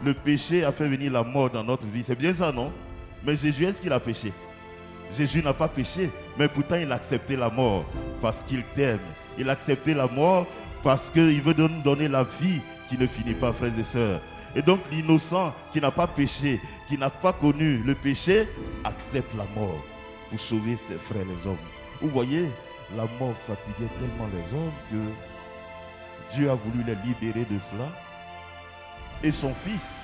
Le péché a fait venir la mort dans notre vie. C'est bien ça, non? Mais Jésus, est-ce qu'il a péché? Jésus n'a pas péché, mais pourtant il a accepté la mort parce qu'il t'aime. Il a accepté la mort parce qu'il veut nous donner la vie qui ne finit pas, frères et sœurs. Et donc l'innocent qui n'a pas péché, qui n'a pas connu le péché, accepte la mort pour sauver ses frères les hommes. Vous voyez, la mort fatiguait tellement les hommes que Dieu a voulu les libérer de cela. Et son fils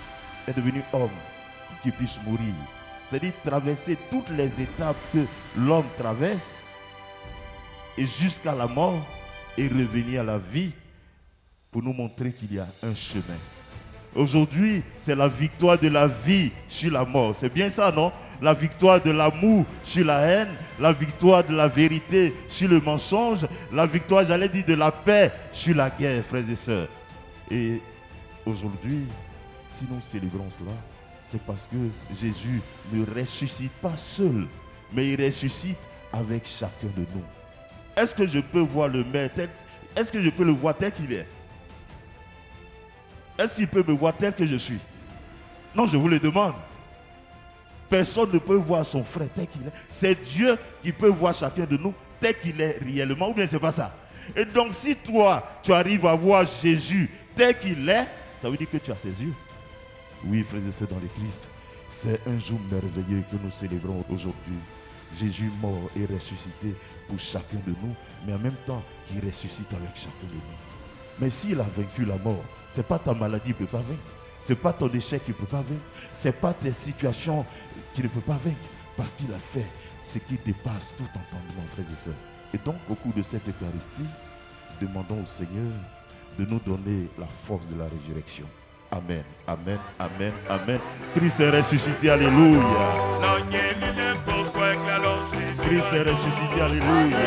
est devenu homme pour qu'il puisse mourir. C'est-à-dire traverser toutes les étapes que l'homme traverse et jusqu'à la mort et revenir à la vie pour nous montrer qu'il y a un chemin. Aujourd'hui, c'est la victoire de la vie sur la mort. C'est bien ça, non? La victoire de l'amour sur la haine, la victoire de la vérité sur le mensonge, la victoire, j'allais dire, de la paix sur la guerre, frères et sœurs. Et aujourd'hui, si nous célébrons cela, c'est parce que Jésus ne ressuscite pas seul, mais il ressuscite avec chacun de nous. Est-ce que je peux voir le Maire tel, est-ce que je peux le voir tel qu'il est? Est-ce qu'il peut me voir tel que je suis? Non, je vous le demande. Personne ne peut voir son frère tel qu'il est. C'est Dieu qui peut voir chacun de nous tel qu'il est réellement, ou bien c'est pas ça? Et donc si toi, tu arrives à voir Jésus tel qu'il est, ça veut dire que tu as ses yeux. Oui, frères et sœurs dans le Christ, c'est un jour merveilleux que nous célébrons aujourd'hui. Jésus mort et ressuscité pour chacun de nous, mais en même temps, qui ressuscite avec chacun de nous. Mais s'il a vaincu la mort, ce n'est pas ta maladie qui ne peut pas vaincre. Ce n'est pas ton échec qui ne peut pas vaincre. Ce n'est pas tes situations qui ne peuvent pas vaincre. Parce qu'il a fait ce qui dépasse tout entendement, frères et sœurs. Et donc, au cours de cette Eucharistie, demandons au Seigneur de nous donner la force de la résurrection. Amen, amen, amen, amen. Christ est ressuscité, alléluia. Christ est ressuscité, alléluia.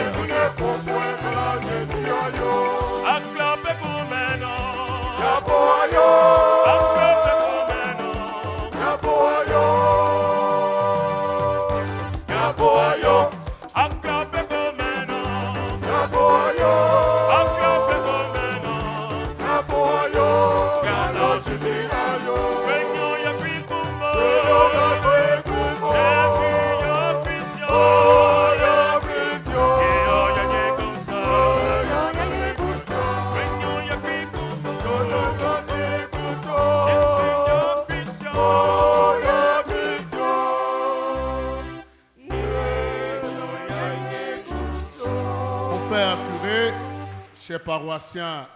Chers paroissiens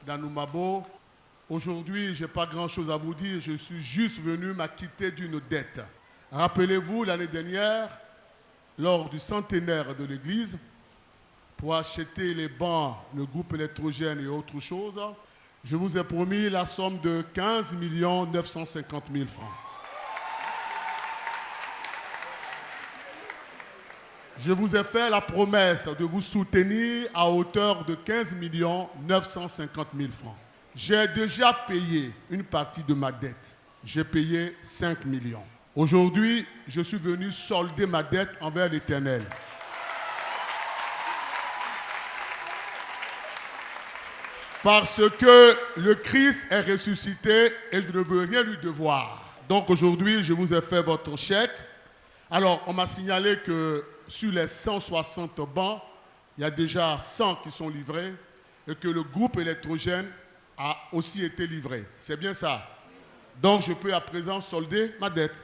d'Anoumabo, aujourd'hui, je n'ai pas grand-chose à vous dire. Je suis juste venu m'acquitter d'une dette. Rappelez-vous, l'année dernière, lors du centenaire de l'Église, pour acheter les bancs, le groupe électrogène et autres choses, je vous ai promis la somme de 15 950 000 francs. Je vous ai fait la promesse de vous soutenir à hauteur de 15 950 000 francs. J'ai déjà payé une partie de ma dette. J'ai payé 5 millions. Aujourd'hui, je suis venu solder ma dette envers l'Éternel. Parce que le Christ est ressuscité et je ne veux rien lui devoir. Donc aujourd'hui, je vous ai fait votre chèque. Alors, on m'a signalé que sur les 160 bancs, il y a déjà 100 qui sont livrés et que le groupe électrogène a aussi été livré. C'est bien ça. Donc je peux à présent solder ma dette.